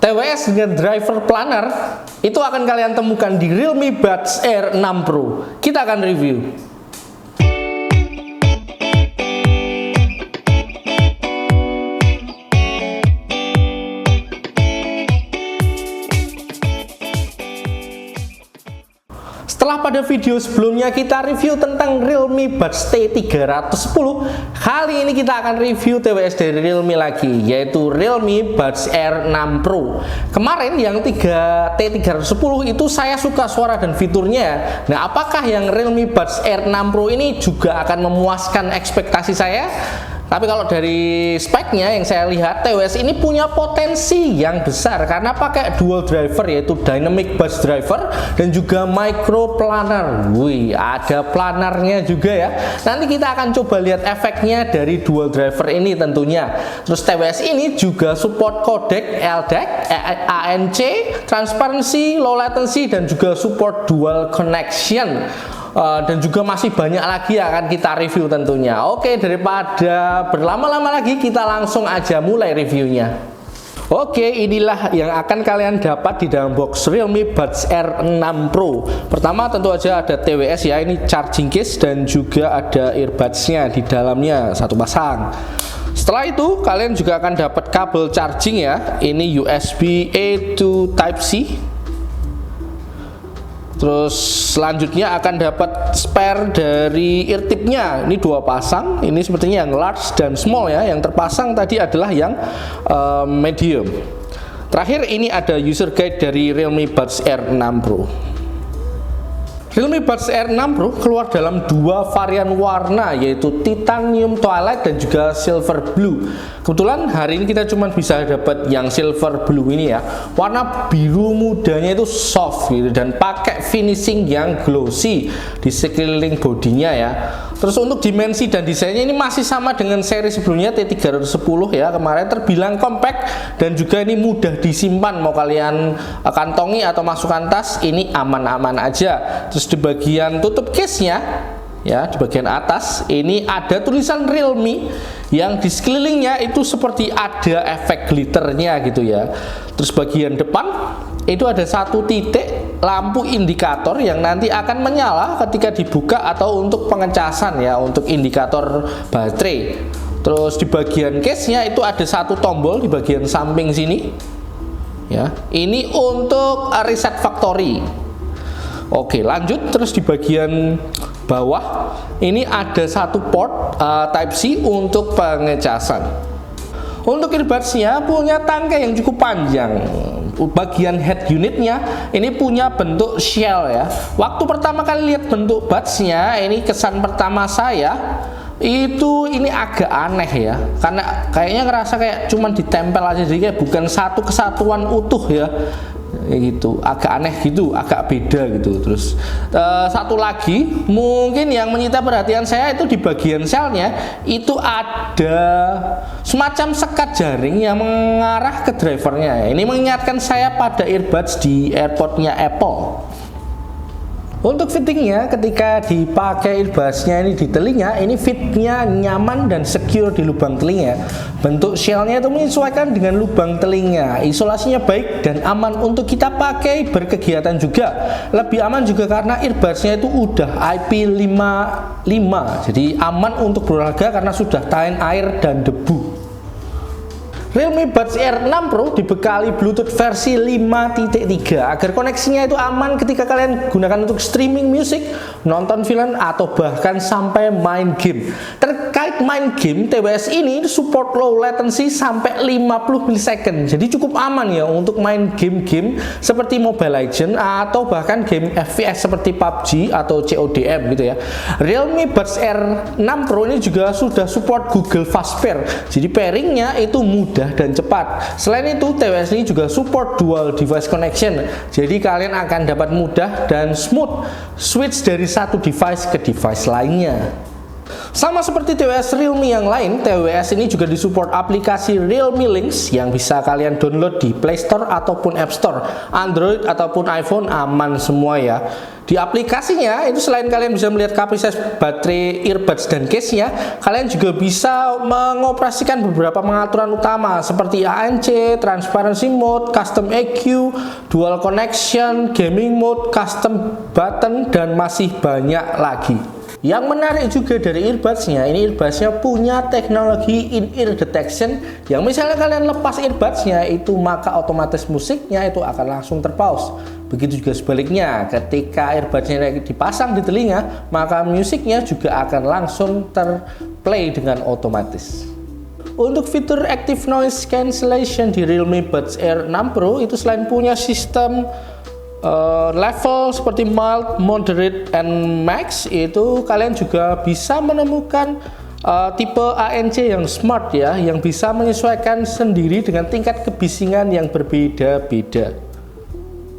TWS dengan driver planar itu akan kalian temukan di Realme Buds Air 6 Pro. Kita akan review. Setelah pada video sebelumnya kita review tentang Realme Buds T310, kali ini kita akan review TWS dari Realme lagi, yaitu Realme Buds Air 6 Pro. Kemarin yang T310 itu saya suka suara dan fiturnya. Nah, apakah yang Realme Buds Air 6 Pro ini juga akan memuaskan ekspektasi saya? Tapi kalau dari speknya yang saya lihat, TWS ini punya potensi yang besar karena pakai dual driver, yaitu Dynamic Buds Driver dan juga Micro Planar. Wih, ada planarnya juga ya. Nanti kita akan coba lihat efeknya dari dual driver ini tentunya. Terus TWS ini juga support codec LDAC, ANC, transparency, low latency, dan juga support dual connection. Dan juga masih banyak lagi akan kita review tentunya. Oke, daripada berlama-lama lagi, kita langsung aja mulai reviewnya. Oke, inilah yang akan kalian dapat di dalam box Realme Buds Air 6 Pro. Pertama tentu aja ada TWS ya, ini charging case dan juga ada earbuds-nya di dalamnya satu pasang. Setelah itu kalian juga akan dapat kabel charging ya, ini USB A to Type C. Terus selanjutnya akan dapat spare dari ear tip-nya. Ini dua pasang, ini sepertinya yang large dan small ya. Yang terpasang tadi adalah yang medium. Terakhir ini ada user guide dari Realme Buds Air 6 Pro. Realme Buds Air 6 Pro keluar dalam dua varian warna, yaitu Titanium Twilight dan juga Silver Blue. Kebetulan hari ini kita cuma bisa dapat yang Silver Blue ini ya. Warna biru mudanya itu soft gitu dan pakai finishing yang glossy di sekeliling bodinya ya. Terus untuk dimensi dan desainnya ini masih sama dengan seri sebelumnya T310 ya. Kemarin terbilang compact dan juga ini mudah disimpan, mau kalian kantongi atau masukkan tas, ini aman-aman aja. Terus di bagian tutup case-nya ya, di bagian atas ini ada tulisan Realme yang di sekelilingnya itu seperti ada efek glitternya gitu ya. Terus bagian depan itu ada satu titik lampu indikator yang nanti akan menyala ketika dibuka atau untuk pengecasan ya, untuk indikator baterai. Terus di bagian case-nya itu ada satu tombol di bagian samping sini ya, ini untuk reset factory. Oke, lanjut. Terus di bagian bawah ini ada satu port Type C untuk pengecasan. Untuk earbuds-nya punya tangkai yang cukup panjang. Bagian head unitnya ini punya bentuk shell ya. Waktu pertama kali lihat bentuk buds-nya, ini kesan pertama saya itu ini agak aneh ya, karena kayaknya ngerasa kayak cuman ditempel aja, jadi kayak bukan satu kesatuan utuh ya, gitu, agak aneh gitu, agak beda gitu. Terus satu lagi mungkin yang menyita perhatian saya itu di bagian shellnya itu ada semacam sekat jaring yang mengarah ke drivernya. Ini mengingatkan saya pada earbuds di AirPods-nya Apple. Untuk fittingnya, ketika dipakai earbuds-nya ini di telinga, ini fitnya nyaman dan secure di lubang telinga. Bentuk shell-nya itu menyesuaikan dengan lubang telinga. Isolasinya baik dan aman untuk kita pakai berkegiatan juga. Lebih aman juga karena earbuds-nya itu udah IP55, jadi aman untuk berolahraga karena sudah tahan air dan debu. Realme Buds Air 6 Pro dibekali Bluetooth versi 5.3 agar koneksinya itu aman ketika kalian gunakan untuk streaming musik, nonton film, atau bahkan sampai main game. Terkait main game, TWS ini support low latency sampai 50 millisecond, jadi cukup aman ya untuk main game-game seperti Mobile Legends atau bahkan game FPS seperti PUBG atau CODM gitu ya. Realme Buds Air 6 Pro ini juga sudah support Google Fast Pair, jadi pairingnya itu mudah dan cepat. Selain itu, TWS ini juga support dual device connection, jadi kalian akan dapat mudah dan smooth switch dari satu device ke device lainnya. Sama seperti TWS Realme yang lain, TWS ini juga disupport aplikasi Realme Links yang bisa kalian download di Play Store ataupun App Store. Android ataupun iPhone aman semua ya. Di aplikasinya itu selain kalian bisa melihat kapasitas baterai, earbuds dan case-nya, kalian juga bisa mengoperasikan beberapa pengaturan utama seperti ANC, transparency mode, custom EQ, dual connection, gaming mode, custom button, dan masih banyak lagi. Yang menarik juga dari earbudsnya, ini earbudsnya punya teknologi in-ear detection yang misalnya kalian lepas earbudsnya itu maka otomatis musiknya itu akan langsung terpause. Begitu juga sebaliknya, ketika earbudsnya dipasang di telinga maka musiknya juga akan langsung terplay dengan otomatis. Untuk fitur Active Noise Cancellation di Realme Buds Air 6 Pro itu selain punya sistem level seperti mild, moderate, and max, itu kalian juga bisa menemukan tipe ANC yang smart ya, yang bisa menyesuaikan sendiri dengan tingkat kebisingan yang berbeda-beda.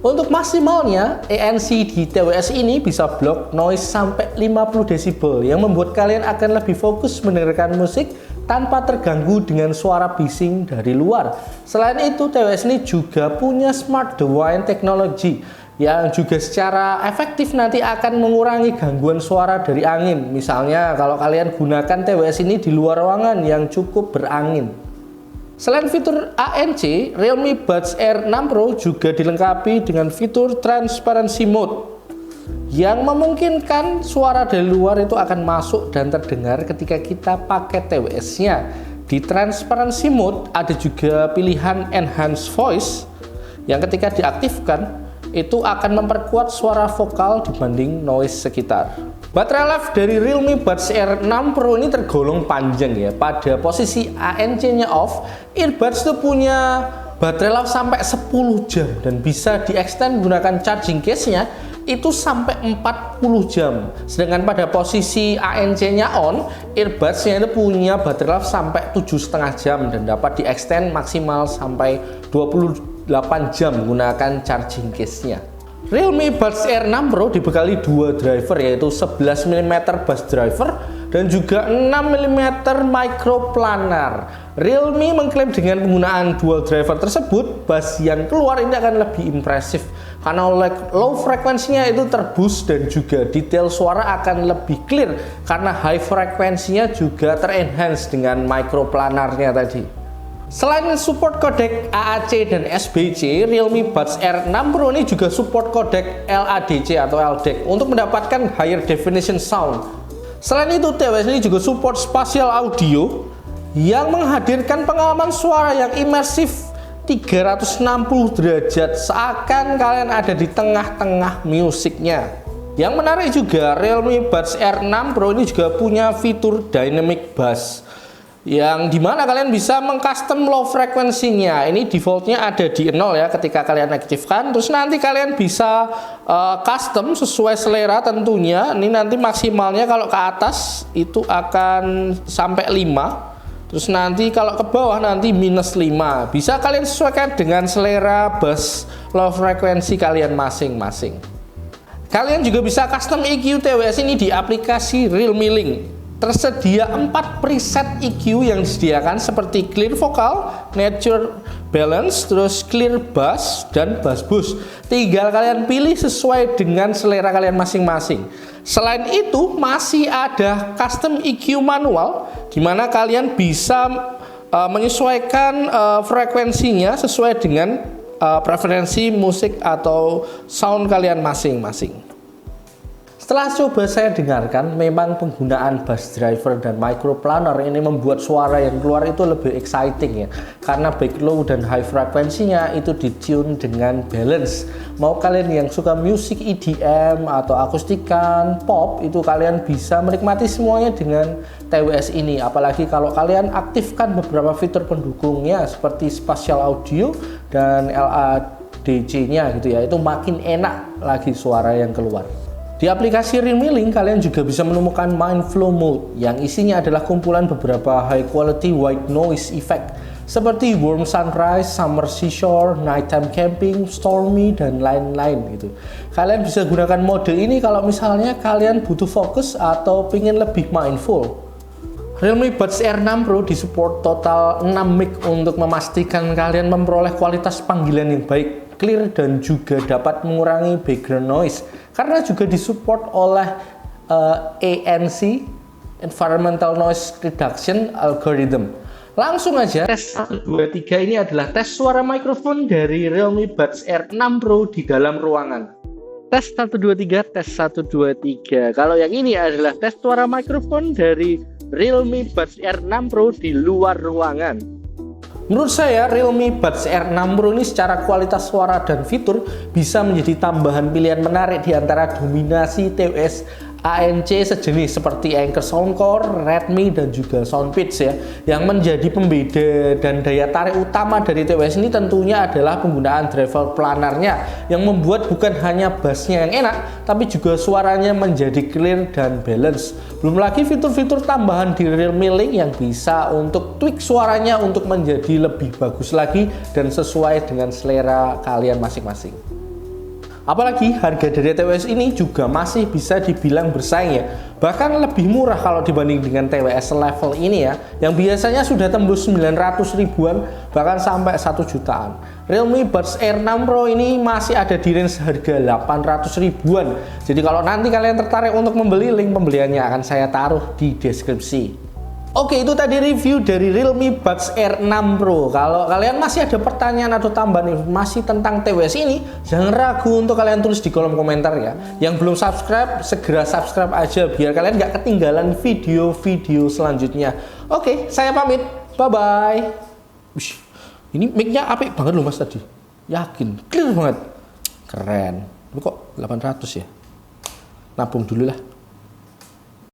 Untuk maksimalnya, ANC di TWS ini bisa block noise sampai 50 decibel yang membuat kalian akan lebih fokus mendengarkan musik tanpa terganggu dengan suara bising dari luar. Selain itu, TWS ini juga punya Smart Dewind Technology yang juga secara efektif nanti akan mengurangi gangguan suara dari angin. Misalnya kalau kalian gunakan TWS ini di luar ruangan yang cukup berangin. Selain fitur ANC, Realme Buds Air 6 Pro juga dilengkapi dengan fitur Transparency Mode yang memungkinkan suara dari luar itu akan masuk dan terdengar ketika kita pakai TWS-nya. Di Transparency Mode ada juga pilihan Enhanced Voice yang ketika diaktifkan itu akan memperkuat suara vokal dibanding noise sekitar. Baterai life dari Realme Buds Air 6 Pro ini tergolong panjang ya. Pada posisi ANC-nya off, earbuds itu punya baterai life sampai 10 jam dan bisa di-extend menggunakan charging case-nya itu sampai 40 jam. Sedangkan pada posisi ANC-nya on, earbuds-nya itu punya baterai life sampai 7,5 jam dan dapat di-extend maksimal sampai 28 jam menggunakan charging case-nya. Realme Buds Air 6 Pro dibekali dua driver, yaitu 11 mm bass driver dan juga 6 mm microplanar. Realme mengklaim dengan penggunaan dual driver tersebut, bass yang keluar ini akan lebih impresif karena low frekuensinya itu terboost dan juga detail suara akan lebih clear karena high frekuensinya juga terenhance dengan microplanarnya tadi. Selain support kodek AAC dan SBC, Realme Buds Air 6 Pro ini juga support kodek LADC atau LDAC untuk mendapatkan higher definition sound. Selain itu, TWS ini juga support spatial audio yang menghadirkan pengalaman suara yang imersif 360 derajat seakan kalian ada di tengah-tengah musiknya. Yang menarik juga, Realme Buds Air 6 Pro ini juga punya fitur dynamic bass yang dimana kalian bisa mengcustom low frekuensinya. Ini defaultnya ada di 0 ya ketika kalian aktifkan, terus nanti kalian bisa custom sesuai selera tentunya. Ini nanti maksimalnya kalau ke atas itu akan sampai 5, terus nanti kalau ke bawah nanti -5. Bisa kalian sesuaikan dengan selera bass low frekuensi kalian masing-masing. Kalian juga bisa custom EQ TWS ini di aplikasi Realme Link. Tersedia 4 preset EQ yang disediakan seperti clear vocal, nature balance, terus clear bass, dan bass boost. Tinggal kalian pilih sesuai dengan selera kalian masing-masing. Selain itu masih ada custom EQ manual di mana kalian bisa menyesuaikan frekuensinya sesuai dengan preferensi musik atau sound kalian masing-masing. Setelah coba saya dengarkan, memang penggunaan bass driver dan microplanar ini membuat suara yang keluar itu lebih exciting ya. Karena baik low dan high frekuensinya itu ditune dengan balance. Mau kalian yang suka musik EDM atau akustikan, pop, itu kalian bisa menikmati semuanya dengan TWS ini. Apalagi kalau kalian aktifkan beberapa fitur pendukungnya seperti spatial audio dan LADC-nya gitu ya. Itu makin enak lagi suara yang keluar. Di aplikasi Realme Link kalian juga bisa menemukan Mindflow Mode yang isinya adalah kumpulan beberapa high quality white noise effect seperti warm sunrise, summer seashore, nighttime camping, stormy, dan lain-lain gitu. Kalian bisa gunakan mode ini kalau misalnya kalian butuh fokus atau pingin lebih mindful. Realme Buds Air 6 Pro disupport total 6 mic untuk memastikan kalian memperoleh kualitas panggilan yang baik, clear, dan juga dapat mengurangi background noise. Karena juga disupport oleh ANC, Environmental Noise Reduction Algorithm. Langsung aja, tes 1, 2, 3 ini adalah tes suara mikrofon dari Realme Buds Air 6 Pro di dalam ruangan. Tes 1, 2, 3, tes 1, 2, 3. Kalau yang ini adalah tes suara mikrofon dari Realme Buds Air 6 Pro di luar ruangan. Menurut saya, Realme Buds Air 6 Pro ini secara kualitas suara dan fitur bisa menjadi tambahan pilihan menarik di antara dominasi TWS ANC sejenis seperti Anker Soundcore, Redmi, dan juga Soundpeach ya. Yang menjadi pembeda dan daya tarik utama dari TWS ini tentunya adalah penggunaan driver planarnya yang membuat bukan hanya bassnya yang enak, tapi juga suaranya menjadi clear dan balance. Belum lagi fitur-fitur tambahan di Realme Link yang bisa untuk tweak suaranya untuk menjadi lebih bagus lagi dan sesuai dengan selera kalian masing-masing. Apalagi harga dari TWS ini juga masih bisa dibilang bersaing ya. Bahkan lebih murah kalau dibanding dengan TWS level ini ya, yang biasanya sudah tembus 900 ribuan bahkan sampai 1 jutaan. Realme Buds Air 6 Pro ini masih ada di range harga 800 ribuan. Jadi kalau nanti kalian tertarik untuk membeli, link pembeliannya akan saya taruh di deskripsi. Oke, itu tadi review dari Realme Buds Air 6 Pro. Kalau kalian masih ada pertanyaan atau tambahan informasi tentang TWS ini, jangan ragu untuk kalian tulis di kolom komentar ya. Yang belum subscribe, segera subscribe aja biar kalian nggak ketinggalan video-video selanjutnya. Oke, saya pamit. Bye-bye. Ini mic-nya apik banget loh mas tadi. Yakin, clear banget. Keren. Ini kok 800 ya? Nabung dulu lah.